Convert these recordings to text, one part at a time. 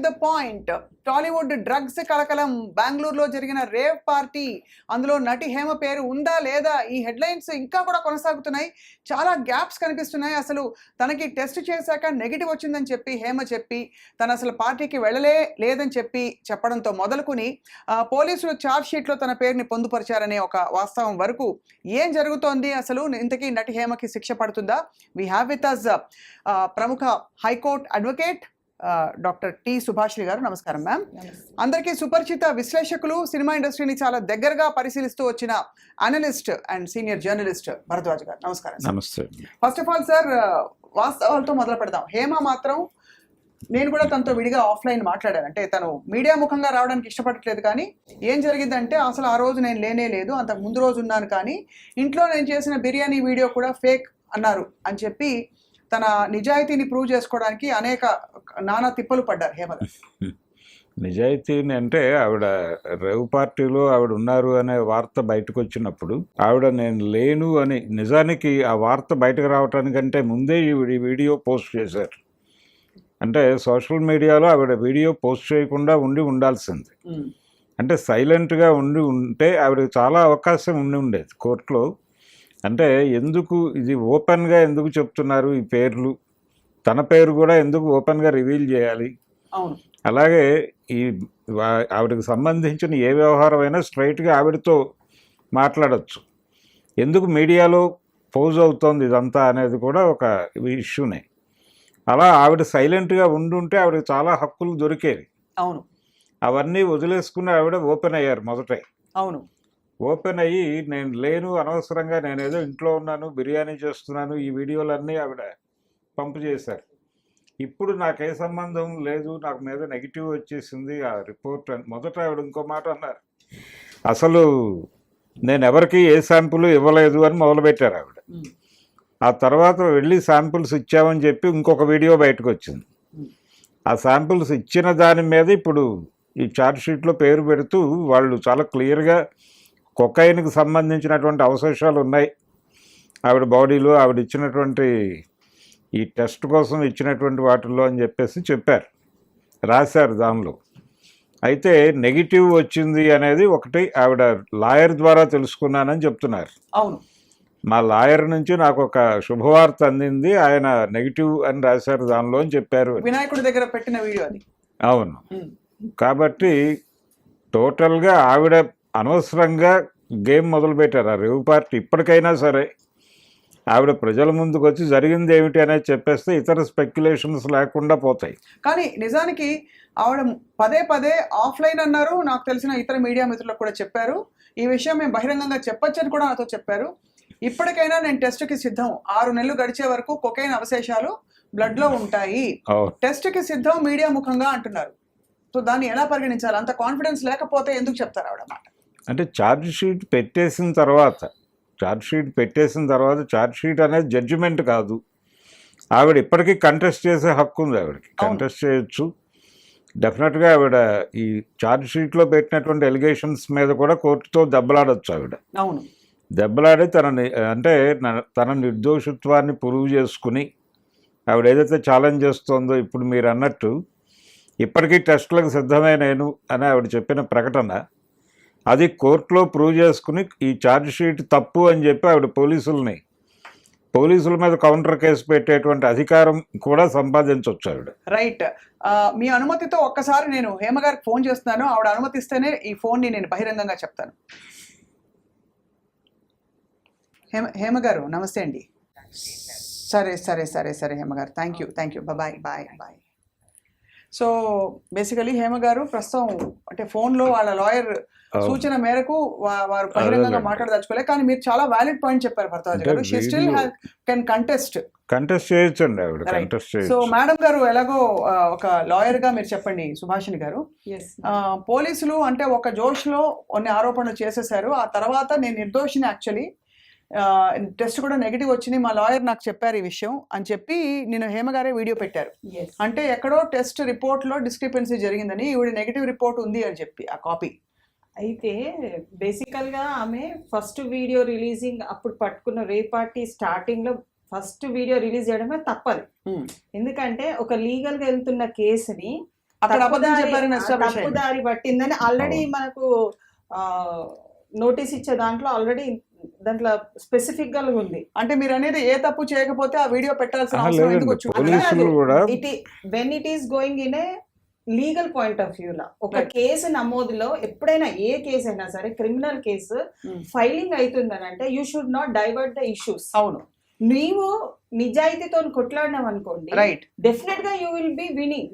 The point. Tollywood drugs కలకలం. బెంగళూరులో జరిగిన రేవ్ పార్టీ, అందులో నటి హేమ పేరు ఉందా లేదా, ఈ హెడ్లైన్స్ ఇంకా కూడా కొనసాగుతున్నాయి. చాలా గ్యాప్స్ కనిపిస్తున్నాయి. అసలు తనకి టెస్ట్ చేశాక నెగిటివ్ వచ్చిందని చెప్పి హేమ చెప్పి తను అసలు పార్టీకి లేదని చెప్పడంతో మొదలుకుని పోలీసులు ఛార్జ్ షీట్లో తన పేరుని పొందుపరిచారనే ఒక వాస్తవం వరకు ఏం జరుగుతోంది, అసలు ఇంతకీ నటి హేమకి శిక్ష పడుతుందా? వీ హ్యావ్ విత్ అస్ ప్రముఖ high court advocate doctor T Subhashri గారు. నమస్కారం మ్యామ్. అందరికీ సుపరిచిత విశ్లేషకులు, సినిమా ఇండస్ట్రీని చాలా దగ్గరగా పరిశీలిస్తూ వచ్చిన analyst and senior journalist Bharadwaj గారు. నమస్కారం. నమస్తే. ఫస్ట్ ఆఫ్ ఆల్ సార్, వాస్తవాలతో మొదలు పెడదాం. హేమ మాత్రం, నేను కూడా తనతో విడిగా ఆఫ్లైన్ మాట్లాడాను. అంటే తను మీడియా ముఖంగా రావడానికి ఇష్టపడట్లేదు, కానీ ఏం జరిగిందంటే అసలు ఆ రోజు నేను లేనే లేదు, అంతకు ముందు రోజు ఉన్నాను, కానీ ఇంట్లో నేను చేసిన బిర్యానీ వీడియో కూడా ఫేక్ అన్నారు అని చెప్పి తన నిజాయితీని ప్రూవ్ చేసుకోవడానికి నానా తిప్పలు పడ్డారు హేమ గారు. నిజాయితీని అంటే ఆవిడ రేవ్ పార్టీలో ఆవిడ ఉన్నారు అనే వార్త బయటకు వచ్చినప్పుడు ఆవిడ నేను లేను అని, నిజానికి ఆ వార్త బయటకు రావటానికంటే ముందే ఈ వీడియో పోస్ట్ చేశారు. అంటే సోషల్ మీడియాలో ఆవిడ వీడియో పోస్ట్ చేయకుండా ఉండాల్సింది. అంటే సైలెంట్గా ఉంటే ఆవిడకి చాలా అవకాశం ఉండేది కోర్టులో. అంటే ఎందుకు ఇది ఓపెన్గా ఎందుకు చెప్తున్నారు ఈ పేర్లు, తన పేరు కూడా ఎందుకు ఓపెన్గా రివీల్ చేయాలి? అలాగే ఈ ఆవిడకి సంబంధించిన ఏ వ్యవహారమైనా స్ట్రైట్గా ఆవిడతో మాట్లాడచ్చు. ఎందుకు మీడియాలో పోజ్ అవుతోంది ఇదంతా అనేది కూడా ఒక ఇష్యూనే. అలా ఆవిడ సైలెంట్గా ఉండుంటే ఆవిడకి చాలా హక్కులు దొరికేవి. అవును. అవన్నీ వదిలేసుకుని ఆవిడ ఓపెన్ అయ్యారు మొదటే. అవును. ఓపెన్ అయ్యి నేను లేను, అనవసరంగా నేనేదో ఇంట్లో ఉన్నాను, బిర్యానీ చేస్తున్నాను, ఈ వీడియోలన్నీ ఆవిడ పంపు చేశారు. ఇప్పుడు నాకే సంబంధం లేదు, నాకు మీద నెగిటివ్ వచ్చేసింది ఆ రిపోర్ట్ అని మొదట ఆవిడ ఇంకో మాట అన్నారు. అసలు నేను ఎవరికి ఏ శాంపుల్ ఇవ్వలేదు అని మొదలుపెట్టారు ఆవిడ. ఆ తర్వాత వెళ్ళి శాంపుల్స్ ఇచ్చామని చెప్పి ఇంకొక వీడియో బయటకు వచ్చింది. ఆ శాంపుల్స్ ఇచ్చిన దాని మీద ఇప్పుడు ఈ ఛార్జ్ షీట్లో పేరు పెడుతూ వాళ్ళు చాలా క్లియర్గా కొకైన్కి సంబంధించినటువంటి అవశేషాలు ఉన్నాయి ఆవిడ బాడీలో, ఆవిడ ఇచ్చినటువంటి ఈ టెస్ట్ కోసం ఇచ్చినటువంటి వాటిల్లో అని చెప్పారు, రాశారు దానిలో. అయితే నెగిటివ్ వచ్చింది అనేది ఒకటి ఆవిడ లాయర్ ద్వారా తెలుసుకున్నానని చెప్తున్నారు. అవును. మా లాయర్ నుంచి నాకు ఒక శుభవార్త అందింది, ఆయన నెగిటివ్ అని రాశారు దానిలో అని చెప్పారు. వినాయకుడి దగ్గర పెట్టిన వీడియో అది. అవును. కాబట్టి టోటల్గా ఆవిడ అనవసరంగా గేమ్ మొదలుపెట్టారు ఆ రేవ్ పార్టీ. ఇప్పటికైనా సరే ఆవిడ ప్రజల ముందుకు వచ్చి జరిగింది ఏమిటి అనేది చెప్పేస్తే ఇతర స్పెక్యులేషన్స్ లేకుండా పోతాయి. కానీ నిజానికి ఆవిడ పదే ఆఫ్లైన్ అన్నారు. నాకు తెలిసిన ఇతర మీడియా మిత్రులకు కూడా చెప్పారు, ఈ విషయం మేము బహిరంగంగా చెప్పొచ్చని కూడా నాతో చెప్పారు. ఇప్పటికైనా నేను టెస్ట్కి సిద్ధం, 6 నెలలు గడిచే వరకు కొకైన్ అవశేషాలు బ్లడ్లో ఉంటాయి, టెస్ట్కి సిద్ధం మీడియా ముఖంగా అంటున్నారు. సో దాన్ని ఎలా పరిగణించాలి? అంత కాన్ఫిడెన్స్ లేకపోతే ఎందుకు చెప్తారు ఆవిడ మాట? అంటే ఛార్జ్ షీట్ పెట్టేసిన తర్వాత ఛార్జ్ షీట్ అనేది జడ్జిమెంట్ కాదు. ఆవిడ ఇప్పటికీ కంటెస్ట్ చేసే హక్కు ఉంది, ఆవిడకి కంటెస్ట్ చేయొచ్చు. డెఫినెట్గా ఆవిడ ఈ ఛార్జ్ షీట్లో పెట్టినటువంటి ఎలిగేషన్స్ మీద కూడా కోర్టుతో దెబ్బలాడచ్చు ఆవిడ. అవును. దెబ్బలాడి తన నిర్దోషిత్వాన్ని ప్రూవ్ చేసుకుని ఆవిడ ఏదైతే ఛాలెంజ్ చేస్తోందో, ఇప్పుడు మీరు అన్నట్టు ఇప్పటికీ టెస్టులకు సిద్ధమే నేను అని ఆవిడ చెప్పిన ప్రకటన, అది కోర్టులో ప్రూవ్ చేసుకుని ఈ ఛార్జ్ షీట్ తప్పు అని చెప్పి ఆవిడ పోలీసుల మీద కౌంటర్ కేసు పెట్టేటువంటి అధికారం కూడా సంపాదించవచ్చు ఆవిడ. రైట్. మీ అనుమతితో ఒక్కసారి నేను హేమ గారికి ఫోన్ చేస్తున్నాను, ఆవిడ అనుమతిస్తేనే ఈ ఫోన్ని నేను బహిరంగంగా చెప్తాను. హేమ గారు నమస్తే అండి. సరే Hema garu, thank you bye. So basically Hema garu ప్రస్తుతం అంటే ఫోన్లో వాళ్ళ లాయర్ సూచన మేరకు వారు బహిరంగంగా మాట్లాడదలుచుకోలేదు, కానీ మీరు చాలా వ్యాలిడ్ పాయింట్ చెప్పారు భరద్వాజ్ గారు. షీ స్టిల్ కెన్ కంటెస్ట్ చేయొచ్చండి ఆవిడ, కంటెస్ట్ చేయొచ్చు. సో మేడం గారు, ఎలాగో ఒక లాయర్ గా మీరు చెప్పండి సుభాషిణి గారు. పోలీసులు అంటే ఒక జోష్లో కొన్ని ఆరోపణలు చేసేసారు, ఆ తర్వాత నేను నిర్దోషిని, యాక్చువల్లీ టెస్ట్ కూడా నెగిటివ్ వచ్చింది, మా లాయర్ నాకు చెప్పారు ఈ విషయం అని చెప్పి నేను హేమ గారే వీడియో పెట్టారు. అంటే ఎక్కడో టెస్ట్ రిపోర్ట్లో డిస్క్రిపెన్సీ జరిగిందని, ఈవిడ నెగిటివ్ రిపోర్ట్ ఉంది అని చెప్పి ఆ కాపీ. అయితే బేసికల్గా ఆమె ఫస్ట్ వీడియో రిలీజింగ్ అప్పుడు పట్టుకున్న రే పార్టీ స్టార్టింగ్లో ఫస్ట్ వీడియో రిలీజ్ చేయడమే తప్పదు. ఎందుకంటే ఒక లీగల్గా వెళ్తున్న కేసుని అక్కడ అబద్ధం చెప్పారని establish అయింది. తప్పుదారి పట్టిందని ఆల్రెడీ మనకు నోటీస్ ఇచ్చే దాంట్లో ఆల్రెడీ దాంట్లో స్పెసిఫిక్ గా ఉంది. అంటే మీరు అనేది ఏ తప్పు చేయకపోతే ఆ వీడియో పెట్టాల్సిన అవసరం లేదండి, ఎందుకు వచ్చింది? పోలీసులు కూడా when it is going in a legal point of view లా ఒక కేసు నమోదులో ఎప్పుడైనా ఏ కేసు అయినా సరే క్రిమినల్ కేసు ఫైలింగ్ అవుతుందని అంటే you should not divert the issues. అవును, నీవు నిజాయితీతో కొట్లాడినాం అనుకోండి, రైట్, డెఫినెట్ గా you will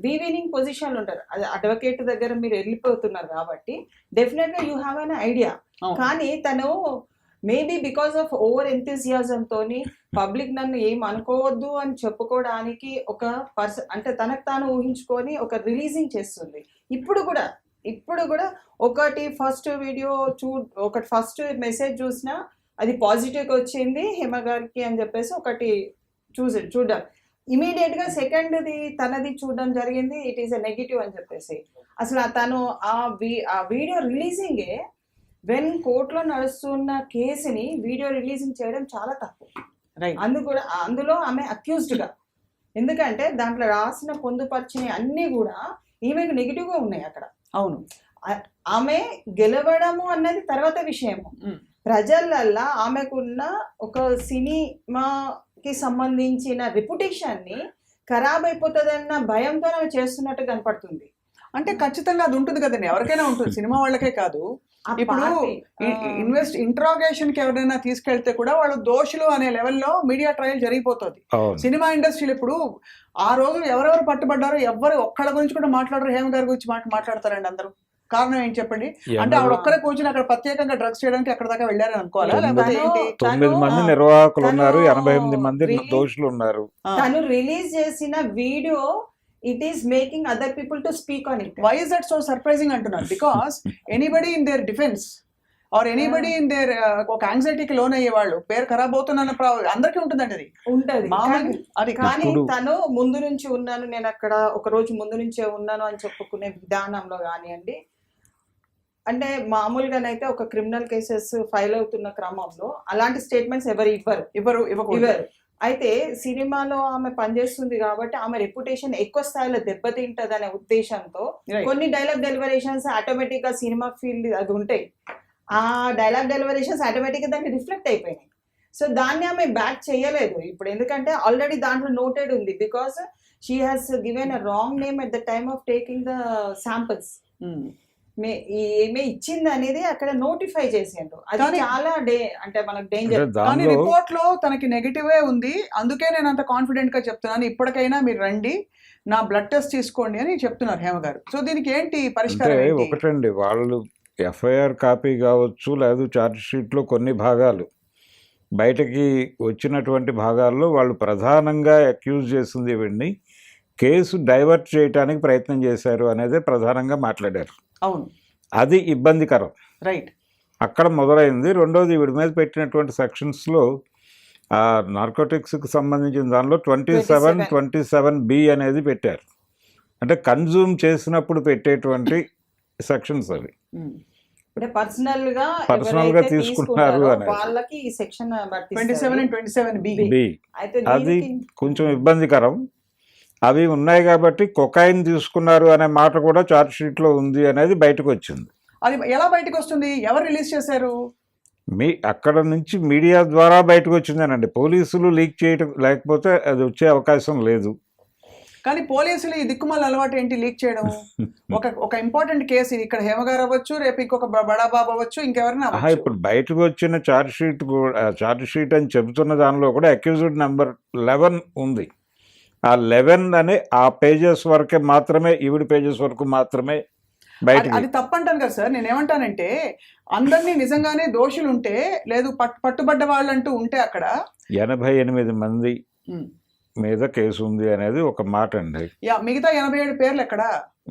be winning position లో ఉంటారు. అది అడ్వకేట్ దగ్గర మీరు వెళ్ళిపోతున్నారు కాబట్టి డెఫినెట్ గా యూ హ్యావ్ అన్ ఐడియా. కానీ తను maybe because of over enthusiasm తోని పబ్లిక్ నన్ను ఏం అనుకోవద్దు అని చెప్పుకోవడానికి ఒక అంటే తనకు తాను ఊహించుకొని ఒక రిలీజింగ్ చేస్తుంది. ఇప్పుడు కూడా ఒకటి ఫస్ట్ వీడియో ఒకటి ఫస్ట్ మెసేజ్ చూసినా అది పాజిటివ్గా వచ్చింది హేమ గారికి అని చెప్పేసి ఒకటి చూడడం, ఇమీడియట్ గా సెకండ్ది తనది చూడడం జరిగింది, ఇట్ ఈస్ ఎ నెగిటివ్ అని చెప్పేసి. అసలు తను ఆ వీడియో రిలీజింగే వెన్ కోర్టులో నడుస్తున్న కేసుని వీడియో రిలీజింగ్ చేయడం చాలా తప్పు. అందులో ఆమె అక్యూజ్డ్ గా, ఎందుకంటే దాంట్లో రాసిన పొందుపరిచిన అన్ని కూడా ఈమెకు నెగిటివ్ గా ఉన్నాయి అక్కడ. అవును, ఆమె గెలవడము అన్నది తర్వాత విషయము. ప్రజలల్లా ఆమెకున్న ఒక సినిమాకి సంబంధించిన రెప్యుటేషన్ ని ఖరాబ్ అయిపోతుందన్న భయంతో ఆమె చేస్తున్నట్టు కనపడుతుంది. అంటే ఖచ్చితంగా అది ఉంటుంది కదండి, ఎవరికైనా ఉంటుంది, సినిమా వాళ్ళకే కాదు. ఇప్పుడు ఇంట్రాగేషన్ కి ఎవరైనా తీసుకెళ్తే కూడా వాళ్ళు దోషులు అనే లెవెల్లో మీడియా ట్రయల్ జరిగిపోతుంది. సినిమా ఇండస్ట్రీలో ఇప్పుడు ఆ రోజు ఎవరెవరు పట్టుబడ్డారో ఎవరు ఒక్కళ్ళ గురించి కూడా మాట్లాడరు, హేమ గారి గురించి మాట్లాడతారండి అందరూ. కారణం ఏంటి చెప్పండి? అంటే ఆవిడ ఒక్కరే కూర్చుని అక్కడ ప్రత్యేకంగా డ్రగ్స్ చేయడానికి అక్కడ దాకా వెళ్ళారని అనుకోవాలా, లేకపోతే ఏంటి? 9 మంది నిర్వాహకులు ఉన్నారు, 88 మంది దోషులు ఉన్నారు. తను రిలీజ్ చేసిన video it is making other people to speak on it. Why is that so surprising అంటున్నారు? Because anybody in their defense or anybody in their ఒక యాంగ్జైటీకి లోన్ అయ్యే వాళ్ళు పేరు ఖరాబ్ అవుతున్న అందరికీ ఉంటుందండి, అది ఉంటది. అది కానీ తను ముందు నుంచి ఉన్నాను, నేను అక్కడ ఒక రోజు ముందు నుంచే ఉన్నాను అని చెప్పుకునే విధానంలో కానివ్వండి, అంటే మామూలుగానైతే ఒక క్రిమినల్ కేసెస్ ఫైల్ అవుతున్న క్రమంలో అలాంటి స్టేట్మెంట్స్ ఇవ్వరు. అయితే సినిమాలో ఆమె పనిచేస్తుంది కాబట్టి ఆమె రెప్యుటేషన్ ఎక్కువ స్థాయిలో దెబ్బతింటది అనే ఉద్దేశంతో కొన్ని డైలాగ్ డెలివరేషన్స్ ఆటోమేటిక్ గా సినిమా ఫీల్డ్ అది ఉంటాయి, ఆ డైలాగ్ డెలివరేషన్స్ ఆటోమేటిక్ గా దానికి రిఫ్లెక్ట్ అయిపోయినాయి. సో దాన్ని ఆమె బ్యాక్ చేయలేదు ఇప్పుడు, ఎందుకంటే ఆల్రెడీ దాంట్లో నోటెడ్ ఉంది, because she has given a wrong name at the time of taking the samples. ఏమే ఇచ్చింది అనేది అక్కడ నోటిఫై చేసేందుకు అది చాలా అంటే మనకు డేంజర్. కానీ రిపోర్ట్ లో తనకి నెగిటివే ఉంది, అందుకే నేను అంత కాన్ఫిడెంట్ గా చెప్తున్నాను, ఇప్పటికైనా మీరు రండి నా బ్లడ్ టెస్ట్ తీసుకోండి అని చెప్తున్నారు హేమ గారు. సో దీనికి ఏంటి పరిష్కారం? ఒకటండి, వాళ్ళు ఎఫ్ఐఆర్ కాపీ కావచ్చు, లేదు ఛార్జ్ షీట్ లో కొన్ని భాగాలు బయటకి వచ్చినటువంటి భాగాల్లో వాళ్ళు ప్రధానంగా అక్యూజ్ చేసింది ఇవన్నీ కేసు డైవర్ట్ చేయడానికి ప్రయత్నం చేశారు అనేది ప్రధానంగా మాట్లాడారు. అవును, అది ఇబ్బందికరం, రైట్, అక్కడ మొదలైంది. రెండోది వీడి మీద పెట్టినటువంటి సెక్షన్స్లో నార్కోటిక్స్కి సంబంధించిన దానిలో 27B అనేది పెట్టారు, అంటే కన్జ్యూమ్ చేసినప్పుడు పెట్టేటువంటి సెక్షన్స్ అవి. అంటే పర్సనల్ గా తీసుకుంటున్నారు అనేది వాళ్ళకి ఈ సెక్షన్ 27 and 27B. అది కొంచెం ఇబ్బందికరం. అవి ఉన్నాయి కాబట్టి కొకైన్ తీసుకున్నారు అనే మాట కూడా ఛార్జ్ షీట్ లో ఉంది అనేది బయటకు వచ్చింది. అది ఎలా బయటకు వస్తుంది? ఎవరు రిలీజ్ చేశారు? అక్కడ నుంచి మీడియా ద్వారా బయటకు వచ్చిందేనండి, పోలీసులు లీక్ చేయడం, లేకపోతే అది వచ్చే అవకాశం లేదు. కానీ పోలీసులు ఈ దిక్కుమాల అలవాటు ఏంటి లీక్ చేయడం? ఒక ఇంపార్టెంట్ కేసు, ఇక్కడ హేమ గారు అవ్వచ్చు, రేపు ఇంకొక బడాబాబు అవ్వచ్చు, ఇంకెవరైనా. ఇప్పుడు బయటకు వచ్చిన ఛార్జ్ షీట్ అని చెబుతున్న దానిలో కూడా అక్యూజ్డ్ నెంబర్ 11 ఉంది. ఆ 11 అనే ఆ పేజెస్ వరకే మాత్రమే, ఈవిడ పేజెస్ వరకు మాత్రమే బయట. అది తప్పంటాను కదా సార్. నేను ఏమంటానంటే అందరినీ నిజంగానే దోషులు ఉంటే, లేదు పట్టుబడ్డ వాళ్ళంటూ ఉంటే అక్కడ 88 మంది మీద కేసు ఉంది అనేది ఒక మాట అండి. మిగతా 87 పేర్లు ఎక్కడ?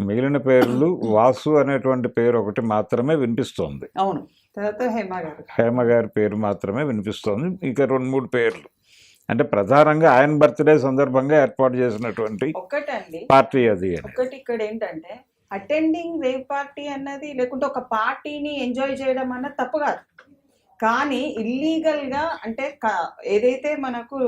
మిగిలిన పేర్లు వాసు అనేటువంటి పేరు ఒకటి మాత్రమే వినిపిస్తోంది. అవును, తర్వాత హేమ గారి పేరు మాత్రమే వినిపిస్తోంది. ఇంకా 2-3 పేర్లు, అంటే ప్రధానంగా ఆయన బర్త్డే సందర్భంగా ఏర్పాటు చేసినటువంటి పార్టీ అది. ఒకటి ఇక్కడ ఏంటంటే అటెండింగ్ రేవ్ పార్టీ అన్నది, లేకుంటే ఒక పార్టీని ఎంజాయ్ చేయడం అన్నది తప్పు కాదు, కానీ ఇల్లీగల్ గా అంటే ఏదైతే మనకు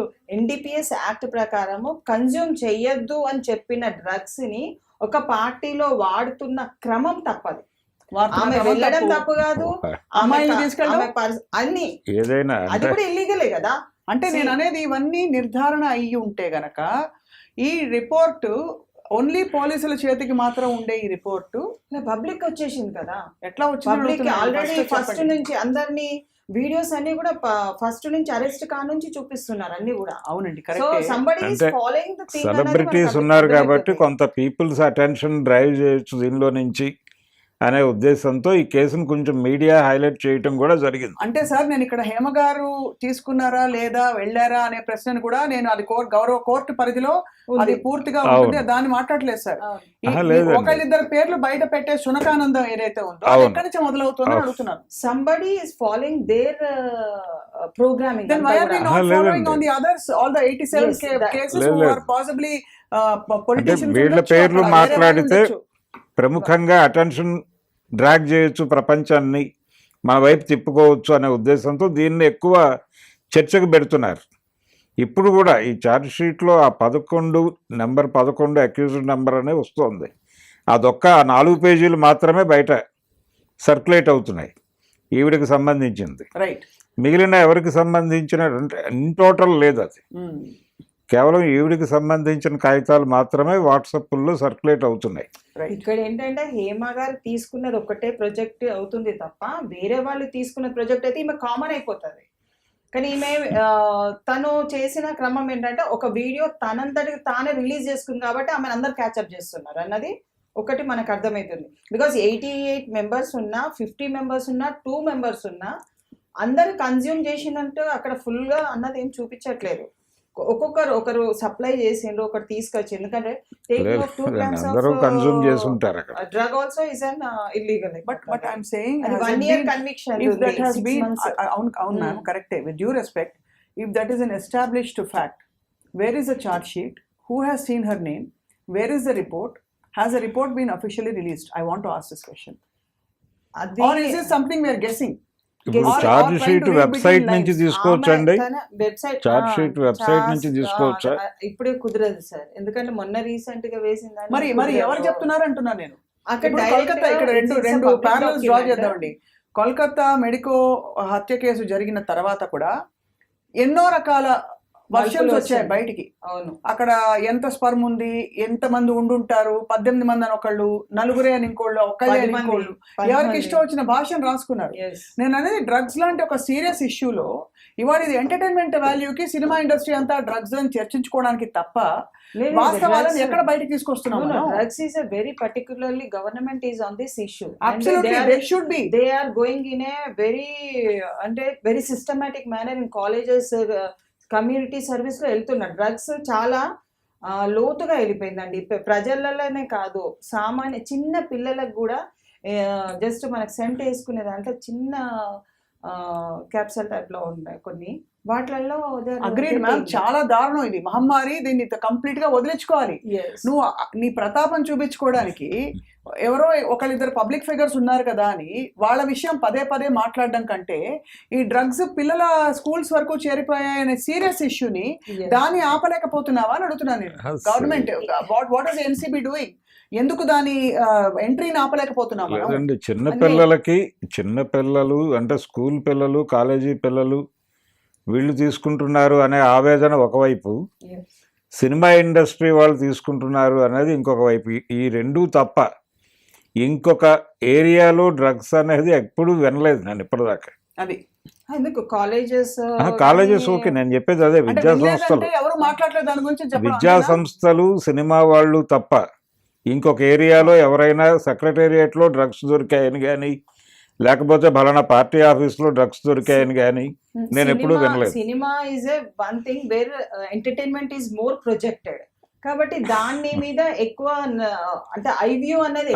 NDPS యాక్ట్ ప్రకారము కన్జ్యూమ్ చెయ్యొద్దు అని చెప్పిన డ్రగ్స్ ని ఒక పార్టీలో వాడుతున్న క్రమం తప్పది. వార్తల ఆమె క్రమం వెళ్ళడం తప్పు. తప్పు కాదు, అమ్మాయిని తీసుకెళ్ళడం అన్ని ఏదైనా అది అంటే కూడా ఇల్లీగలే కదా. అంటే నేను అనేది ఇవన్నీ నిర్ధారణ అయ్యి ఉంటే గనక ఈ రిపోర్టు ఓన్లీ పోలీసుల చేతికి మాత్రం ఉండే ఈ రిపోర్టు పబ్లిక్ వచ్చేసింది కదా. ఎట్లా పబ్లిక్ వచ్చింది ఆల్రెడీ ఫస్ట్ నుంచి అందరినీ వీడియోస్ అన్ని కూడా ఫస్ట్ నుంచి అరెస్ట్ కానుంచి చూపిస్తున్నారు అన్ని కూడా. అవునండి, సో కరెక్ట్. సంబడి ఈస్ అంటే ఫాలోయింగ్ ద థింగ్. సెలబ్రిటీస్ ఉన్నారు కాబట్టి కొంత పీపుల్స్ అటెన్షన్ డ్రైవ్ చేయొచ్చు దీనిలో నుంచి అనే ఉద్దేశంతో ఈ కేసును కొంచెం మీడియా హైలైట్ చేయటం కూడా జరిగింది. అంటే సార్ నేను ఇక్కడ హేమ గారు తీసుకున్నారా లేదా వెళ్ళారా అనే ప్రశ్నను కూడా నేను అది గౌరవ కోర్టు పరిధిలో అది పూర్తిగా ఉంటుంది, దాన్ని మాట్లాడలేదు సార్. లేదండి. ఒకళ్ళిద్దరు పేర్లు బయట పెట్టే శునకానందం ఏదైతే ఉందో అది అవును. ఎక్కడి నుంచి మొదలవుతుందని అడుగుతున్నాను. Somebody is following their programming. Then why are we not లేదండి. following on the others, all the 87 Yes, cases లేదు, who లేదు. are possibly politicians వీళ్ళ ఉండొచ్చు, పేర్లు అక్కడ వేరే వాళ్ళు మాట్లాడితే ఉండొచ్చు. ప్రముఖంగా అటెన్షన్ డ్రాగ్ చేయొచ్చు, ప్రపంచాన్ని మన వైపు తిప్పుకోవచ్చు అనే ఉద్దేశంతో దీన్ని ఎక్కువ చర్చకు పెడుతున్నారు. ఇప్పుడు కూడా ఈ ఛార్జ్ షీట్లో ఆ 11 నెంబర్ 11 అక్యూజ్డ్ నెంబర్ అనే వస్తుంది. అదొక్క 4 పేజీలు మాత్రమే బయట సర్క్యులేట్ అవుతున్నాయి ఈవిడికి సంబంధించింది. రైట్. మిగిలిన ఎవరికి సంబంధించిన ఇన్ టోటల్ లేదు, అది కేవలం ఈవిడికి సంబంధించిన కాగితాలు మాత్రమే వాట్సాప్లో సర్క్యులేట్ అవుతున్నాయి. ఇక్కడ ఏంటంటే హేమ గారు తీసుకున్నది ఒకటే ప్రాజెక్ట్ అవుతుంది తప్ప వేరే వాళ్ళు తీసుకున్న ప్రాజెక్ట్ అయితే ఈమె కామన్ అయిపోతుంది. కానీ ఈమె తను చేసిన క్రమం ఏంటంటే ఒక వీడియో తనంతటికి తానే రిలీజ్ చేసుకుంది కాబట్టి ఆమె అందరు క్యాచప్ చేస్తున్నారు అన్నది ఒకటి మనకు అర్థమవుతుంది. బికాస్ 88 మెంబర్స్ ఉన్నా, 50 మెంబర్స్ ఉన్నా, 2 మెంబర్స్ ఉన్నా అందరు కన్జ్యూమ్ చేసినట్టు అక్కడ ఫుల్గా అన్నది ఏం చూపించట్లేదు. ఒకరు సప్లై చేసిండ్రు, ఒకరు తీసుకొచ్చి. ఎందుకంటే అందరూ కన్జ్యూమ్ చేసుంటారు అక్కడ. Drug also is an illegal. But I'm saying, అది 1 year conviction. if that has 6 been, months. అవును ma'am, correct. With due respect, if that is an established fact, where is the charge sheet? Who has seen her name? Where is the report? Has the report been officially released? I want to ask this question. అది Or is this something we are guessing? ఇప్పుడు Or charge trying sheet to read website between నుంచి lines. తీసుకోవచ్చండి. Website charge sheet website నుంచి తీసుకోవచ్చా? ఇప్పుడే కుదరదు sir, ఎందుకంటే మొన్న రీసెంట్ గా వేసిందని. మరి ఎవరు చెప్తున్నారు అంటున్నాను నేను. అక్కడ ఇప్పుడు కోల్కతా, ఇక్కడ రెండు ప్యారల్స్ డ్రా చేద్దామండి. కోల్కతా మెడికో హత్య కేసు జరిగిన తర్వాత కూడా ఎన్నో రకాల వర్షన్స్ వచ్చాయి బయటికి. అవును, అక్కడ ఎంత స్పర్మ్ ఉంది, ఎంత మంది ఉండుంటారు, 18 మంది అని ఒకళ్ళు, నలుగురే అని ఇంకోళ్ళు, ఒక్కళ్ళే అని ఇంకోళ్ళు, ఎవరికి ఇష్టం వచ్చిన భాషను రాసుకున్నారు. నేను అనేది డ్రగ్స్ లాంటి ఒక సీరియస్ ఇష్యూలో ఇవాళ ఇది ఎంటర్టైన్మెంట్ వాల్యూకి సినిమా ఇండస్ట్రీ అంతా డ్రగ్స్ అని చర్చించుకోవడానికి తప్ప వాస్తవాలను ఎక్కడ బయటకి తీసుకొస్తున్నాం. Drugs is a very particularly government is on this issue. Absolutely, they should be. They are going in a very systematic manner in colleges, community service లో వెళ్తున్నారు. డ్రగ్స్ చాలా లోతుగా వెళ్ళిపోయిందండి. ప్రజలలోనే కాదు, సామాన్య చిన్న పిల్లలకు కూడా జస్ట్ మనకు సెంట్ వేసుకునే దాంట్లో చిన్న క్యాప్సల్ టైప్ లో ఉన్నాయి కొన్ని వాటిలలో. అగ్రీడ్ మ్యామ్, చాలా దారుణం ఇది మహమ్మారి. దీన్ని కంప్లీట్ గా వదిలించుకోవాలి. నువ్వు నీ ప్రతాపం చూపించుకోవడానికి ఎవరో ఒకళ్ళిద్దరు పబ్లిక్ ఫిగర్స్ ఉన్నారు కదా అని వాళ్ళ విషయం పదే పదే మాట్లాడడం కంటే ఈ డ్రగ్స్ పిల్లల స్కూల్స్ వరకు చేరిపోయాయనే సీరియస్ ఇష్యూని దాన్ని ఆపలేకపోతున్నావా అని అడుగుతున్నాను నేను. Government what is NCB doing? ఎందుకు దాని ఎంట్రీని ఆపలేకపోతున్నాం? లేదండి, చిన్న పిల్లలు అంటే స్కూల్ పిల్లలు, కాలేజీ పిల్లలు వీళ్ళు తీసుకుంటున్నారు అనే ఆవేదన ఒకవైపు, సినిమా ఇండస్ట్రీ వాళ్ళు తీసుకుంటున్నారు అనేది ఇంకొక వైపు. ఈ రెండూ తప్ప ఇంకొక ఏరియాలో డ్రగ్స్ అనేది ఎప్పుడు వినలేదు నేను ఇప్పటిదాకా. అది ఎందుకు కాలేజెస్ ఓకే, నేను చెప్పేది అదే. విద్యా సంస్థలు, ఎవరు మాట్లాడలేదు దాని గురించి. విద్యా సంస్థలు, సినిమా వాళ్ళు తప్ప ఇంకొక ఏరియాలో ఎవరైనా సెక్రటేరియట్లో డ్రగ్స్ దొరికాయని కానీ, లేకపోతే ఫలానా పార్టీ ఆఫీస్లో డ్రగ్స్ దొరికాయని కానీ నేను ఎప్పుడూ వినలేదు. Cinema is a one thing where entertainment is more projected కాబట్టి దాని మీద ఎక్కువ అంటే ఐవ్యూ అనేది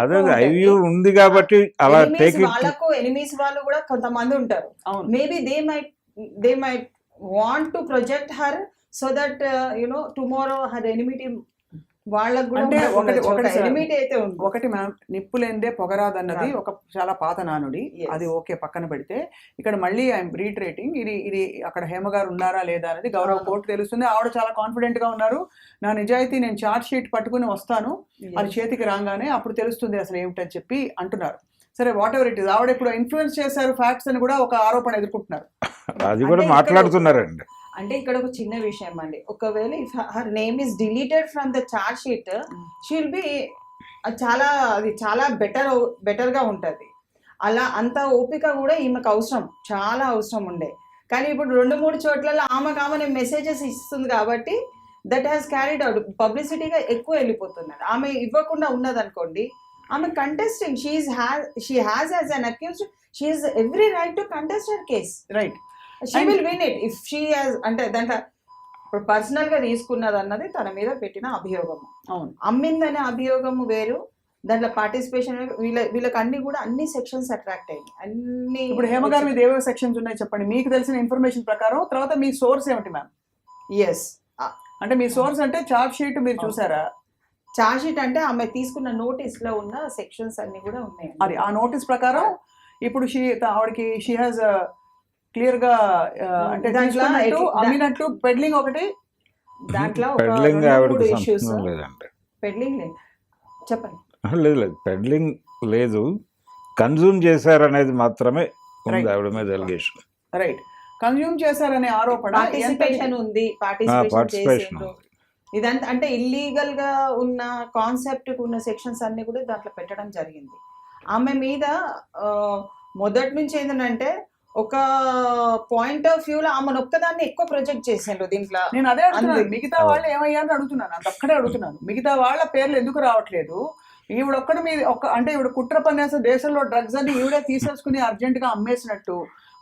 ఐవ్యూ ఉంది కాబట్టి అలా టేక్ ఇట్. వాళ్ళకు ఎనిమీస్ వాళ్ళు కూడా కొంతమంది ఉంటారు. Maybe they might want to project her so that tomorrow her enmity వాళ్ళకు కూడా అంటే ఒకటి సార్, లిమిట్ అయితే ఉంది. ఒకటి మ్యామ్, నిప్పు లేనిదే పొగరాదన్నది ఒక చాలా పాత నానుడి. Yes. అది ఓకే పక్కన పెడితే, ఇక్కడ మళ్ళీ ఐఎమ్ రీట్రేటింగ్, ఇది అక్కడ హేమ గారు ఉన్నారా లేదా అనేది గౌరవ కోర్టు తెలుస్తుంది. ఆవిడ చాలా కాన్ఫిడెంట్ గా ఉన్నారు, నా నిజాయితీ నేను చార్జ్ షీట్ పట్టుకుని వస్తాను, అది చేతికి రాగానే అప్పుడు తెలుస్తుంది అసలు ఏమిటని చెప్పి అంటున్నారు. సరే, వాట్ ఎవర్ ఇట్ ఇస్, ఆవిడ ఇప్పుడు ఇన్ఫ్లుయెన్స్ చేశారు ఫ్యాక్ట్స్ అని కూడా ఒక ఆరోపణ ఎదుర్కొంటున్నారు. అది కూడా మాట్లాడుతున్నారండి. అంటే ఇక్కడ ఒక చిన్న విషయం అండి, ఒకవేళ if her name is deleted from the charge sheet, she will be అది చాలా బెటర్ గా ఉంటది. అలా అంత ఓపిక కూడా ఈమెకు అవసరం, చాలా అవసరం ఉండే. కానీ ఇప్పుడు 2-3 చోట్లలో ఆమె మెసేజెస్ ఇస్తుంది కాబట్టి దట్ హ్యాస్ క్యారీడ్ అవుట్, పబ్లిసిటీగా ఎక్కువ వెళ్ళిపోతున్నది. ఆమె ఇవ్వకుండా ఉన్నదనుకోండి, ఆమె contesting, she has as an accused, she has every right to contest her case. Right, she will win it if she has, అంటే దాంట్లో ఇప్పుడు పర్సనల్ గా తీసుకున్నది అన్నది తన మీద పెట్టిన అభియోగము. అవును, అమ్మిందనే అభియోగము వేరు, దాంట్లో పార్టిసిపేషన్ వీళ్ళకి అన్ని సెక్షన్స్ అట్రాక్ట్ అయ్యాయి అన్ని. ఇప్పుడు హేమ గారి మీద ఏవో సెక్షన్స్ ఉన్నాయి చెప్పండి, మీకు తెలిసిన ఇన్ఫర్మేషన్ ప్రకారం. తర్వాత మీ సోర్స్ ఏమిటి మ్యామ్? ఎస్, అంటే మీ సోర్స్ అంటే చార్జ్ షీట్ మీరు చూసారా? చార్జ్ షీట్ అంటే ఆమె తీసుకున్న నోటీస్ లో ఉన్న సెక్షన్స్ అన్ని కూడా ఉన్నాయి. అది ఆ నోటీస్ ప్రకారం ఇప్పుడు ఆవిడకి షీ హాజ్ క్లియర్ గా అంటే దాంట్లో అమ్మినట్టు పెడ్లింగ్ ఒకటి, దాంట్లో పెడ్లింగ్ ఆవిడకి సంబంధం లేదండి. పెడ్లింగ్ లేదు, చెప్పండి. లేదు, పెడ్లింగ్ లేదు, కన్జ్యూమ్ చేశారనేది మాత్రమే ఉంది ఆవిడ మీద ఎలిగేషన్. రైట్, కన్జ్యూమ్ చేశారనే ఆరోపణ. పార్టిసిపేషన్ ఉంది, పార్టిసిపేషన్ ఇదంతా అంటే ఇల్లీగల్ గా ఉన్న కాన్సెప్ట్ ఉన్న సెక్షన్స్ అన్ని కూడా దాంట్లో పెట్టడం జరిగింది. ఆమె మీద మొదటి నుంచి ఏంటంటే ఒక పాయింట్ ఆఫ్ వ్యూ లో ఆమెను ఒక్కదాన్ని ఎక్కువ ప్రొజెక్ట్ చేసిండ్రు దీంట్లో. నేను అదే అడుగుతున్నాను, మిగతా వాళ్ళు ఏమయ్యారని అడుగుతున్నాను, అంత ఒక్కడే అడుగుతున్నాను. మిగతా వాళ్ళ పేర్లు ఎందుకు రావట్లేదు? ఈవిడ ఒక్కడి మీద అంటే ఈవిడ కుట్ర పన్నేసే దేశంలో డ్రగ్స్ అన్ని ఈవిడే తీసేసుకుని అర్జెంట్ గా అమ్మేసినట్టు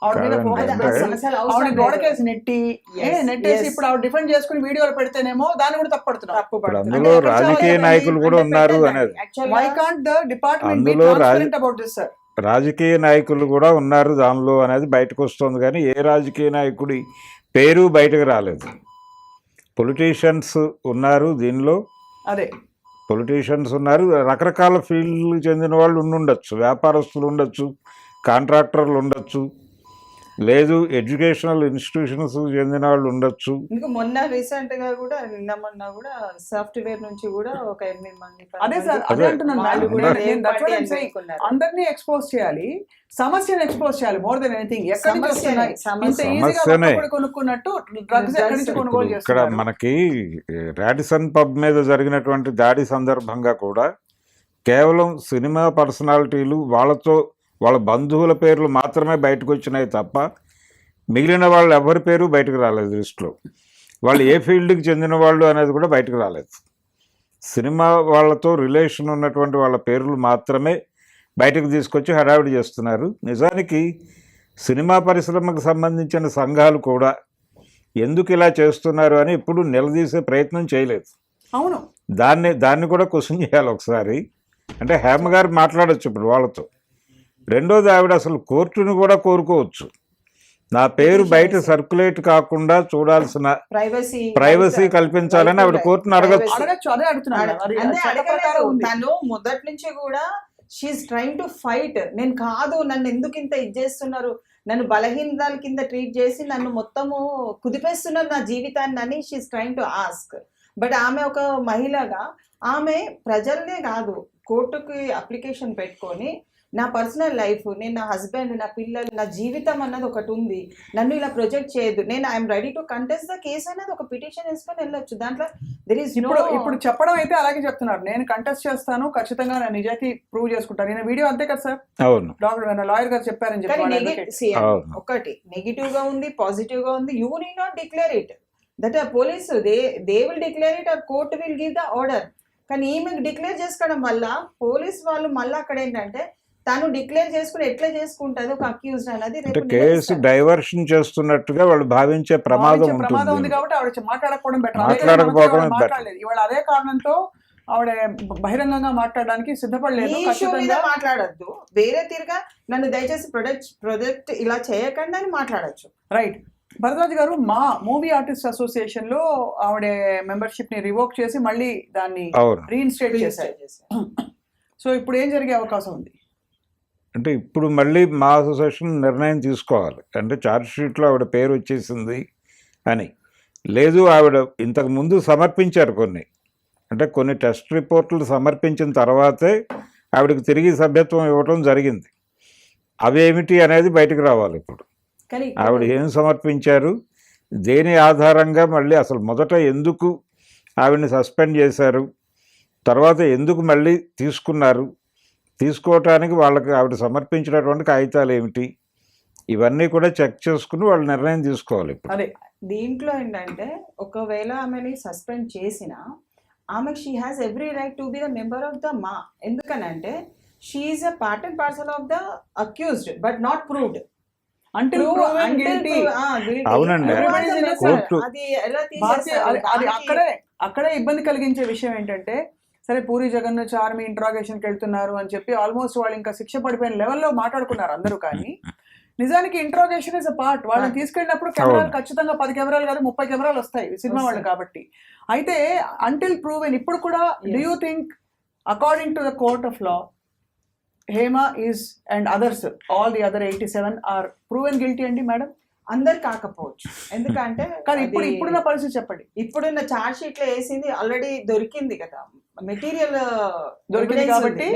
ఆవిడ మీద ఫోకస్, ఆవిడ గోడకేసి నెట్టేసి ఇప్పుడు ఆవిడ డిఫెండ్ చేసుకుని వీడియోలు పెడితేనేమో దాన్ని కూడా తప్పుపడుతున్నారు. అందులో రాజకీయ నాయకులు కూడా ఉన్నారు అనేది. Why can't the department be transparent about this sir? రాజకీయ నాయకులు కూడా ఉన్నారు దానిలో అనేది బయటకు వస్తుంది, కానీ ఏ రాజకీయ నాయకుడి పేరు బయటకు రాలేదు. పొలిటీషియన్స్ ఉన్నారు దీనిలో, అదే పొలిటీషియన్స్ ఉన్నారు, రకరకాల ఫీల్డ్కి చెందిన వాళ్ళు ఉండొచ్చు, వ్యాపారస్తులు ఉండొచ్చు, కాంట్రాక్టర్లు ఉండొచ్చు, లేదు ఎడ్యుకేషనల్ ఇన్స్టిట్యూషన్స్ చెందిన వాళ్ళు ఉండొచ్చు. ఇంకా మొన్న రీసెంట్ గా కూడా మొన్న కూడా సాఫ్ట్వేర్ నుంచి కూడా ఒక 8 మంది. అదే సార్, అదే అంటున్నాను, అందరినీ ఎక్స్పోజ్ చేయాలి, సమస్యను ఎక్స్పోజ్ చేయాలి. మోర్ దెన్ ఎనీథింగ్, ఎక్కడి నుంచి వస్తున్నాయి ఇంత ఈజీగా కొనుక్కున్నట్టు డ్రగ్స్ ఎక్కడి నుంచి కొనుగోలు చేస్తున్నారు? ఇక్కడ మనకి రాడిసన్ పబ్ మీద జరిగినటువంటి దాడి సందర్భంగా కూడా కేవలం సినిమా పర్సనాలిటీలు వాళ్ళ బంధువుల పేర్లు మాత్రమే బయటకు వచ్చినాయి తప్ప మిగిలిన వాళ్ళు ఎవరి పేరు బయటకు రాలేదు లిస్టులో. వాళ్ళు ఏ ఫీల్డ్కి చెందిన వాళ్ళు అనేది కూడా బయటకు రాలేదు. సినిమా వాళ్ళతో రిలేషన్ ఉన్నటువంటి వాళ్ళ పేర్లు మాత్రమే బయటకు తీసుకొచ్చి హడావిడి చేస్తున్నారు. నిజానికి సినిమా పరిశ్రమకు సంబంధించిన సంఘాలు కూడా ఎందుకు ఇలా చేస్తున్నారు అని ఇప్పుడు నిలదీసే ప్రయత్నం చేయలేదు. అవును, దాన్ని కూడా క్వశ్చన్ చేయాలి ఒకసారి. అంటే హేమ గారు మాట్లాడచ్చు ఇప్పుడు వాళ్ళతో. రెండోది, ఆవిడ అసలు కోర్టును కూడా కోరుకోవచ్చు, నా పేరు బయట సర్క్యులేట్ కాకుండా చూడాల్సిన ప్రైవసీ కల్పించాలని ఆవిడ కోర్టును అడగచ్చు. తను మొదటి నుంచి కూడా షీఈస్ ట్రైంగ్ టు ఫైట్. నేను కాదు, నన్ను ఎందుకు ఇంత చేస్తున్నారు, నన్ను బలహీనతల కింద ట్రీట్ చేసి నన్ను మొత్తము కుదిపేస్తున్నారు నా జీవితాన్ని అని she's trying to ask. But ఆమె ఒక మహిళగా ఆమె ప్రజల్నే కాదు, కోర్టుకి అప్లికేషన్ పెట్టుకొని నా పర్సనల్ లైఫ్, నేను నా హస్బెండ్, నా పిల్లలు, నా జీవితం అన్నది ఒకటి ఉంది, నన్ను ఇలా ప్రొజెక్ట్ చేయొద్దు, నేను I'm ready to contest the case అనేది ఒక పిటిషన్ వేసుకొని వెళ్ళొచ్చు. దాంట్లో దెర్ ఈస్ ఇప్పుడు చెప్పడం అయితే అలాగే చెప్తున్నారు, నేను కంటెస్ట్ చేస్తాను, ఖచ్చితంగా నా నిజాయితీ ప్రూవ్ చేసుకుంటాను. నేను వీడియో అంతే కదా సార్, అవును, డాక్టర్ లాయర్ గారు చెప్పారని చెప్పి. ఒకటి నెగిటివ్ గా ఉంది, పాజిటివ్ గా ఉంది. You need not declare it, that police they will declare it or court will give the order. కానీ ఈమెకు డిక్లేర్ చేసుకోవడం వల్ల పోలీస్ వాళ్ళు మళ్ళీ అక్కడ ఏంటంటే తను డిక్లేర్ చేసుకుని ఎట్లా చేసుకుంటది ఒక అక్యూజ్ అనేది కేసు డైవర్షన్ చేస్తున్నట్టుగా వాళ్ళు భావించే ప్రమాదం ఉంది కాబట్టి ఆవిడ మాట్లాడకపోవడం బెటర్. మాట్లాడలేదు ఇవాళ, అదే కారణంతో ఆవిడ బహిరంగంగా మాట్లాడడానికి సిద్ధపడలేదు. మాట్లాడద్దు, వేరే తీరుగా నన్ను దయచేసి ప్రొజెక్ట్ ఇలా చేయకండి అని మాట్లాడచ్చు. రైట్, భరద్వాజ్ గారు, మా మూవీ ఆర్టిస్ట్ అసోసియేషన్ లో ఆవిడ మెంబర్షిప్ ని రివోక్ చేసి మళ్ళీ దాన్ని అవును. రీఇన్స్టేట్ చేశారు. సో ఇప్పుడు ఏం జరిగే అవకాశం ఉంది? అంటే ఇప్పుడు మళ్ళీ మా అసోసియేషన్ నిర్ణయం తీసుకోవాలి. అంటే ఛార్జ్ షీట్లో ఆవిడ పేరు వచ్చేసింది అని. లేదు, ఆవిడ ఇంతకు ముందు సమర్పించారు కొన్ని, అంటే కొన్ని టెస్ట్ రిపోర్ట్లు సమర్పించిన తర్వాతే ఆవిడకి తిరిగి సభ్యత్వం ఇవ్వటం జరిగింది. అవేమిటి అనేది బయటకు రావాలి ఇప్పుడు. కానీ ఆవిడ ఏం సమర్పించారు, దేని ఆధారంగా మళ్ళీ అసలు మొదట ఎందుకు ఆవిడని సస్పెండ్ చేశారు, తర్వాత ఎందుకు మళ్ళీ తీసుకున్నారు, తీసుకోవటానికి వాళ్ళకి ఆవిడ సమర్పించినటువంటి కాగితాలు ఏమిటి, ఇవన్నీ కూడా చెక్ చేసుకుని వాళ్ళు నిర్ణయం తీసుకోవాలి ఇప్పుడు. అదే దీంట్లో ఏంటంటే ఒకవేళ ఆమెని సస్పెండ్ చేసినా ఆమె she has every right to be the member of the మా. ఎందుకనంటే she is a part and parcel of the accused but not proved. అవునండి. కోర్టు అక్కడే ఇబ్బంది కలిగించే విషయం ఏంటంటే, సరే పూరి జగన్నాథ్ ఆర్మీ ఇంట్రాగేషన్కి వెళ్తున్నారు అని చెప్పి ఆల్మోస్ట్ వాళ్ళు ఇంకా శిక్ష పడిపోయిన లెవెల్లో మాట్లాడుకున్నారు అందరూ. కానీ నిజానికి ఇంట్రాగేషన్ ఇస్ అ పార్ట్. వాళ్ళని తీసుకెళ్ళినప్పుడు కెమెరాలు ఖచ్చితంగా 10 కెమెరాలు కాదు 30 కెమెరాలు వస్తాయి సినిమా వాళ్ళు కాబట్టి. అయితే అంటిల్ ప్రూవెన్ ఇప్పుడు కూడా do you think according to the court of law Hema is and others all the other 87 are proven guilty అండి మేడం? అందరు కాకపోవచ్చు, ఎందుకంటే కానీ ఇప్పుడున్న పరిస్థితి చెప్పండి. ఇప్పుడున్న ఛార్జ్ షీట్ లో వేసింది ఆల్రెడీ దొరికింది కదా, మెటీరియల్ దొరికింది కాబట్టి.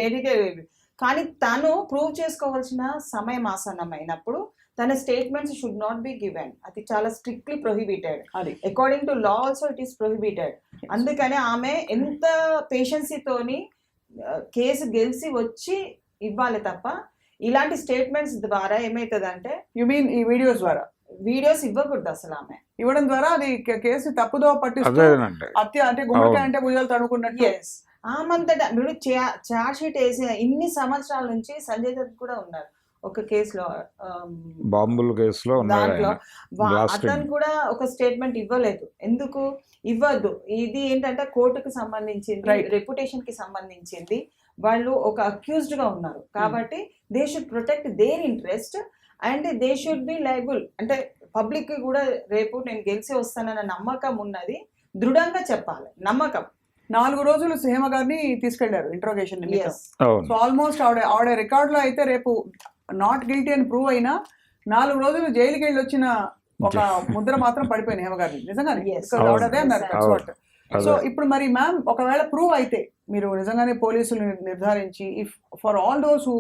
కానీ తను ప్రూవ్ చేసుకోవాల్సిన సమయం ఆసన్నమైనప్పుడు తన statements should not be given. అది చాలా స్ట్రిక్ట్లీ ప్రొహిబిటెడ్. అది according to law also it is prohibited. అందుకని ఆమె ఎంత పేషెన్సీతోని కేసు గెలిచి వచ్చి ఇవ్వాలి తప్ప ఇలాంటి స్టేట్మెంట్స్ ద్వారా ఏమవుతుందంటే, యు మీన్ ఈ వీడియోస్ ద్వారా వీడియోస్ ఇవ్వకూడదు అసలు. ఆమె ఇవ్వడం ద్వారా అది కేసు తప్పుదో పట్టిస్తూ హత్య అంటే గుమ్మడికాయ అంటే భుజాలు తడుకున్నట్టు. ఆమంతటా మీరు ఛార్జ్ షీట్ వేసిన ఇన్ని సంవత్సరాల నుంచి సంజయ్ దత్ కూడా ఉన్నారు ఒక కేసులో, బాంబుల కేసులో దాంట్లో అతను కూడా ఒక స్టేట్మెంట్ ఇవ్వలేదు. ఎందుకు ఇవ్వద్దు? ఇది ఏంటంటే కోర్టుకు సంబంధించింది, రెప్యుటేషన్ కి సంబంధించింది. వాళ్ళు ఒక అక్యూజ్డ్ గా ఉన్నారు కాబట్టి they should protect their interest and they should be liable. అంటే పబ్లిక్ కి కూడా రేపు నేను గెలిచి వస్తానన్న నమ్మకం ఉన్నది, దృఢంగా చెప్పాలి నమ్మకం. 4 రోజులు హేమ గారిని తీసుకెళ్లారు ఇంట్రోగేషన్ నిమిత్తం. సో ఆల్మోస్ట్ ఆవిడ రికార్డ్ లో అయితే రేపు నాట్ గిల్టీ అని ప్రూవ్ అయినా 4 రోజులు జైలుకి వెళ్ళి వచ్చిన ఒక ముద్ర మాత్రం పడిపోయింది హేమ గారిని నిజంగానే. సో ఇప్పుడు మరి మ్యామ్ ఒకవేళ ప్రూవ్ అయితే మీరు నిజంగానే పోలీసులు నిర్ధారించి if for all those who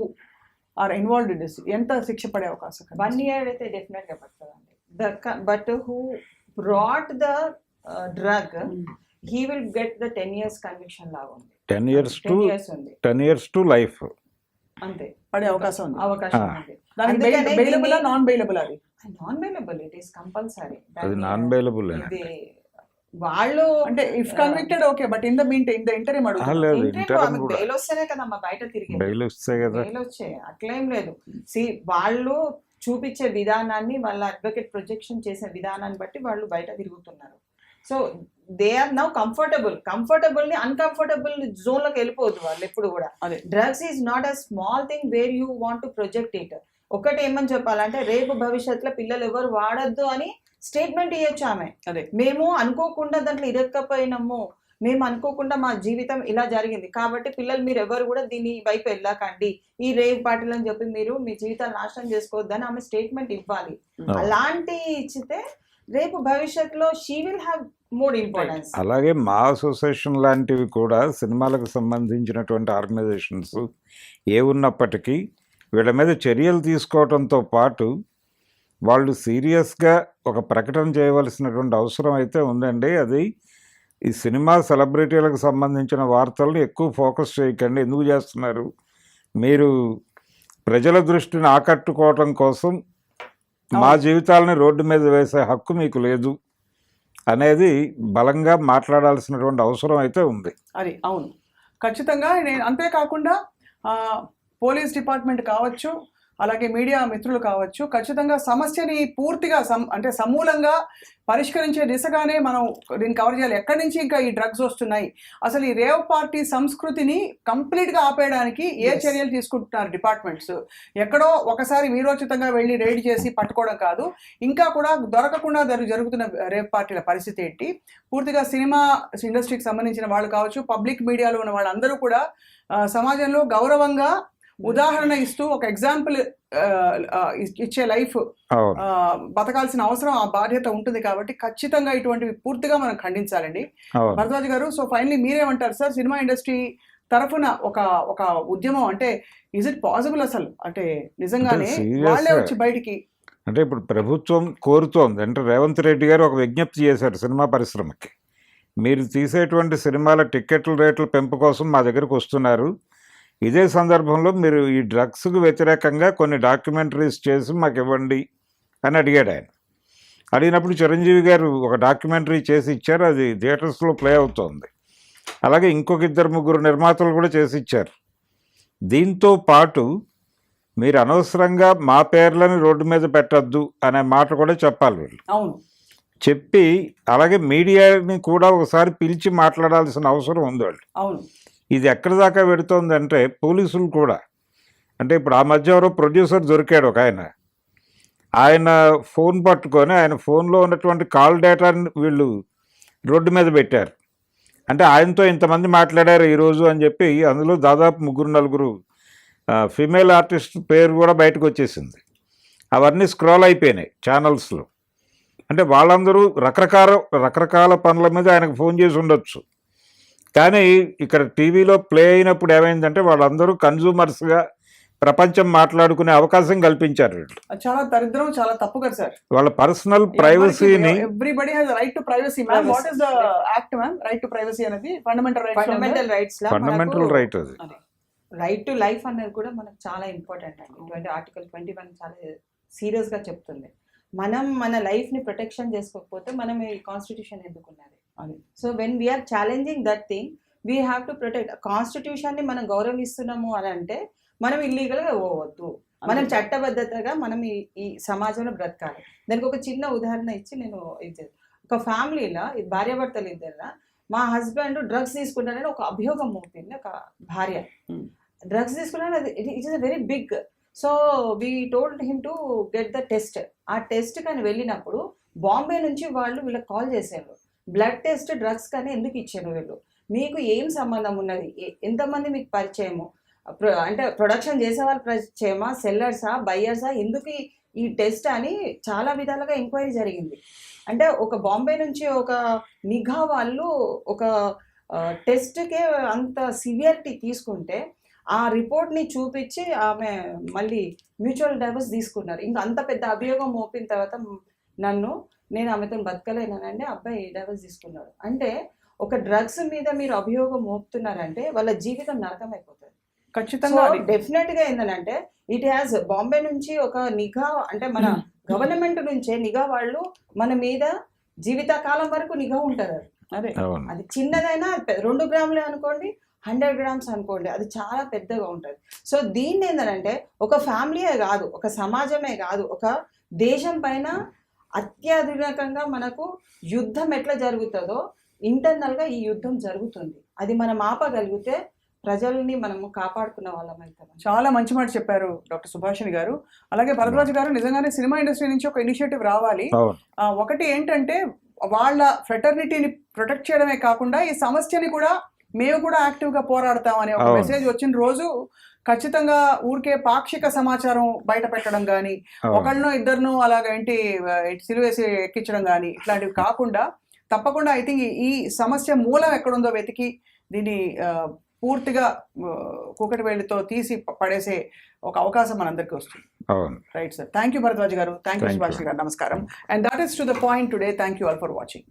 are involved in this ఎంత శిక్ష పడే అవకాశం? 1 year అయితే డెఫినెట్ గా పడుతుందండి. But who brought the drug he will get the 10 years conviction లాగా ఉంది. 10 years to life అంతే పడే అవకాశం ఉంది. అందుకనే బెయిలబుల్ నాన్ బెయిలబుల్? అది non bailable. It is compulsory. అది నాన్ బెయిలబుల్. వాళ్ళు అంటే if convicted okay, but in the interim bail వస్తేనే కదమ్మా బయట తిరిగి బెయిల్ వచ్చే అట్లేం లేదు. వాళ్ళు చూపించే విధానాన్ని, వాళ్ళ అడ్వకేట్ ప్రొజెక్షన్ చేసే విధానాన్ని బట్టి వాళ్ళు బయట తిరుగుతున్నారు. So they are now comfortable ని అన్కంఫర్టబుల్ జోన్ లోకి వెళ్ళిపోవద్దు వాళ్ళు ఎప్పుడు కూడా. Drugs is not a small thing where you want to project it. ఒకటి ఏమని చెప్పాలంటే రేపు భవిష్యత్తులో పిల్లలు ఎవరు వాడద్దు అని స్టేట్మెంట్ ఇవ్వచ్చు ఆమె. మేము అనుకోకుండా దాంట్లో ఇరక్కపోయినాము, మేము అనుకోకుండా మా జీవితం ఇలా జరిగింది కాబట్టి పిల్లలు మీరు ఎవరు కూడా దీని వైపు వెళ్ళకండి, ఈ రేవ్ పార్టీలు అని చెప్పి మీరు మీ జీవితాలు నాశనం చేసుకోవద్దని ఆమె స్టేట్మెంట్ ఇవ్వాలి. అలాంటి ఇచ్చితే రేపు భవిష్యత్తులో she will have more importance. అలాగే మా అసోసియేషన్ లాంటివి కూడా సినిమాలకు సంబంధించినటువంటి ఆర్గనైజేషన్స్ ఏ ఉన్నప్పటికీ వీళ్ళ మీద చర్యలు తీసుకోవడంతో పాటు వాళ్ళు సీరియస్గా ఒక ప్రకటన చేయవలసినటువంటి అవసరం అయితే ఉందండి. అది ఈ సినిమా సెలబ్రిటీలకు సంబంధించిన వార్తలను ఎక్కువ ఫోకస్ చేయకండి. ఎందుకు చేస్తున్నారు? మీరు ప్రజల దృష్టిని ఆకట్టుకోవటం కోసం మా జీవితాలని రోడ్డు మీద వేసే హక్కు మీకు లేదు అనేది బలంగా మాట్లాడాల్సినటువంటి అవసరం అయితే ఉంది. అది అవును, ఖచ్చితంగా. అంతేకాకుండా పోలీస్ డిపార్ట్మెంట్ కావచ్చు, అలాగే మీడియా మిత్రులు కావచ్చు, ఖచ్చితంగా సమస్యని పూర్తిగా అంటే సమూలంగా పరిష్కరించే దిశగానే మనం దీన్ని కవర్ చేయాలి. ఎక్కడి నుంచి ఇంకా ఈ డ్రగ్స్ వస్తున్నాయి, అసలు ఈ రేవ్ పార్టీ సంస్కృతిని కంప్లీట్గా ఆపేయడానికి ఏ చర్యలు తీసుకుంటున్నారు డిపార్ట్మెంట్స్, ఎక్కడో ఒకసారి వీరోచితంగా వెళ్ళి రైడ్ చేసి పట్టుకోవడం కాదు, ఇంకా కూడా దొరకకుండా జరుగుతున్న రేవ్ పార్టీల పరిస్థితి ఏంటి, పూర్తిగా సినిమా ఇండస్ట్రీకి సంబంధించిన వాళ్ళు కావచ్చు, పబ్లిక్ మీడియాలో ఉన్న వాళ్ళందరూ కూడా సమాజంలో గౌరవంగా ఉదాహరణ ఇస్తూ ఒక ఎగ్జాంపుల్ ఇచ్చే లైఫ్ బతకాల్సిన అవసరం, ఆ బాధ్యత ఉంటుంది. కాబట్టి ఖచ్చితంగా ఇటువంటివి పూర్తిగా మనం ఖండించాలండి. భరద్వాజ్ గారు, సో ఫైనలీ మీరేమంటారు సార్, సినిమా ఇండస్ట్రీ తరఫున ఒక ఉద్యమం అంటే ఇజ్ ఇట్ పాసిబుల్ అసలు, అంటే నిజంగానే వాళ్ళే వచ్చి బయటికి? అంటే ఇప్పుడు ప్రభుత్వం కోరుతోంది, అంటే రేవంత్ రెడ్డి గారు ఒక విజ్ఞప్తి చేశారు సినిమా పరిశ్రమకి, మీరు తీసేటువంటి సినిమాల టిక్కెట్ల రేట్ల పెంపు కోసం మా దగ్గరకు వస్తున్నారు, ఇదే సందర్భంలో మీరు ఈ డ్రగ్స్కు వ్యతిరేకంగా కొన్ని డాక్యుమెంటరీస్ చేసి మాకు ఇవ్వండి అని అడిగాడు ఆయన. అడిగినప్పుడు చిరంజీవి గారు ఒక డాక్యుమెంటరీ చేసి ఇచ్చారు, అది థియేటర్స్లో ప్లే అవుతోంది. అలాగే ఇంకొక 2-3 నిర్మాతలు కూడా చేసి ఇచ్చారు. దీంతో పాటు మీరు అనవసరంగా మా పేర్లని రోడ్డు మీద పెట్టద్దు అనే మాట కూడా చెప్పాలి వీళ్ళు. అవును, చెప్పి అలాగే మీడియాని కూడా ఒకసారి పిలిచి మాట్లాడాల్సిన అవసరం ఉంది వాళ్ళు. అవును, ఇది ఎక్కడి దాకా పెడుతోందంటే పోలీసులు కూడా, అంటే ఇప్పుడు ఆ మధ్య ఎవరో ప్రొడ్యూసర్ దొరికాడు ఒక ఆయన ఫోన్ పట్టుకొని ఆయన ఫోన్లో ఉన్నటువంటి కాల్ డేటాని వీళ్ళు రోడ్డు మీద పెట్టారు. అంటే ఆయనతో ఇంతమంది మాట్లాడారు ఈరోజు అని చెప్పి, అందులో దాదాపు 3-4 ఫీమేల్ ఆర్టిస్ట్ పేరు కూడా బయటకు వచ్చేసింది. అవన్నీ స్క్రోల్ అయిపోయినాయి ఛానల్స్లో. అంటే వాళ్ళందరూ రకరకాల పనుల మీద ఆయనకు ఫోన్ చేసి ఉండొచ్చు. కానీ ఇక్కడ టీవీలో ప్లే అయినప్పుడు ఏమైందంటే వాళ్ళందరూ కన్జ్యూమర్స్గా ప్రపంచం మాట్లాడుకునే అవకాశం కల్పించారు. చాలా దరిద్రం, చాలా తప్పు కదా సార్. వాళ్ళ పర్సనల్ ప్రైవసీని, everybody has right to privacy. Ma'am, what is the act ma'am? Right to privacy అనేది ఫండమెంటల్ రైట్. Fundamental right. అది రైట్ టు లైఫ్ అనేది కూడా మనకు చాలా ఇంపార్టెంట్ అండి. ఆర్టికల్ 21 చాలా సీరియస్గా చెప్తుంది. మనం మన లైఫ్ని ప్రొటెక్షన్ చేసుకోకపోతే మనం ఈ కాన్స్టిట్యూషన్ ఎందుకున్నది? So when we are challenging that thing, we have to protect. కాన్స్టిట్యూషన్ని మనం గౌరవిస్తున్నాము అని అంటే మనం ఇల్లీగల్గా పోవద్దు, మనం చట్టబద్ధతగా మనం ఈ సమాజంలో బ్రతకాలి. దానికి ఒక చిన్న ఉదాహరణ ఇచ్చి నేను ఇది, ఒక ఫ్యామిలీలో భార్యాభర్తలు ఇద్దరు, మా హస్బెండ్ డ్రగ్స్ తీసుకుంటానని ఒక అభియోగం మోపింది ఒక భార్య. డ్రగ్స్ తీసుకున్నాను, అది it is a very big. So we told him to get the test. ఆ టెస్ట్ కానీ వెళ్ళినప్పుడు బాంబే నుంచి వాళ్ళు వీళ్ళకి కాల్ చేశారు, బ్లడ్ టెస్ట్ డ్రగ్స్ కానీ ఎందుకు ఇచ్చారు వీళ్ళు, మీకు ఏం సంబంధం ఉన్నది, ఎంతమంది మీకు పరిచయము, అంటే ప్రొడక్షన్ చేసే వాళ్ళు పరిచయమా, సెల్లర్సా, బయ్యర్సా, ఎందుకు ఈ టెస్ట్ అని చాలా విధాలుగా ఎంక్వైరీ జరిగింది. అంటే ఒక బాంబే నుంచి ఒక నిఘా వాళ్ళు ఒక టెస్ట్కే అంత సివియరిటీ తీసుకుంటే ఆ రిపోర్ట్ని చూపించి ఆమె మళ్ళీ మ్యూచువల్ డైవర్స్ తీసుకున్నారు. ఇంకా అంత పెద్ద అభియోగం మోపిన తర్వాత నేను ఆమెతో బతకలేనండి, అబ్బాయి డైవర్స్ తీసుకున్నాడు. అంటే ఒక డ్రగ్స్ మీద మీరు అభియోగం మోపుతున్నారంటే వాళ్ళ జీవితం నరకం అయిపోతుంది. ఖచ్చితంగా డెఫినెట్గా ఏంటంటే ఇట్ హ్యాస్ బాంబే నుంచి ఒక నిఘా, అంటే మన గవర్నమెంట్ నుంచే నిఘా వాళ్ళు మన మీద జీవితకాలం వరకు నిఘా ఉంటారు. అదే అది చిన్నదైనా 2 గ్రాములే అనుకోండి, 100 గ్రామ్స్ అనుకోండి, అది చాలా పెద్దగా ఉంటుంది. సో దీన్ని ఏంటంటే ఒక ఫ్యామిలీయే కాదు, ఒక సమాజమే కాదు, ఒక దేశం పైన అత్యాధునికంగా మనకు యుద్ధం ఎట్లా జరుగుతుందో ఇంటర్నల్గా ఈ యుద్ధం జరుగుతుంది. అది మనం ఆపగలిగితే ప్రజల్ని మనము కాపాడుకున్న వాళ్ళం అవుతాం. చాలా మంచి మాట చెప్పారు డాక్టర్ సుభాషిణి గారు. అలాగే భరద్వాజ్ గారు, నిజంగానే సినిమా ఇండస్ట్రీ నుంచి ఒక ఇనిషియేటివ్ రావాలి. ఒకటి ఏంటంటే వాళ్ళ ఫ్రెటర్నిటీని ప్రొటెక్ట్ చేయడమే కాకుండా ఈ సమస్యని కూడా మేము కూడా యాక్టివ్గా పోరాడతాం అనే ఒక మెసేజ్ వచ్చిన రోజు ఖచ్చితంగా ఊరికే పాక్షిక సమాచారం బయట పెట్టడం కానీ, ఒకళ్ళను ఇద్దరును అలాగేంటి సిలువేసి ఎక్కించడం కానీ ఇట్లాంటివి కాకుండా తప్పకుండా ఐ థింక్ ఈ సమస్య మూలం ఎక్కడుందో వెతికి దీన్ని పూర్తిగా కూకటి వేళ్ళతో తీసి పడేసే ఒక అవకాశం మనందరికీ వస్తుంది. Right sir, thank you Bharadwaj గారు, థ్యాంక్ యూ సుభాష్ గారు, నమస్కారం. And that is to the point today. Thank you all for watching.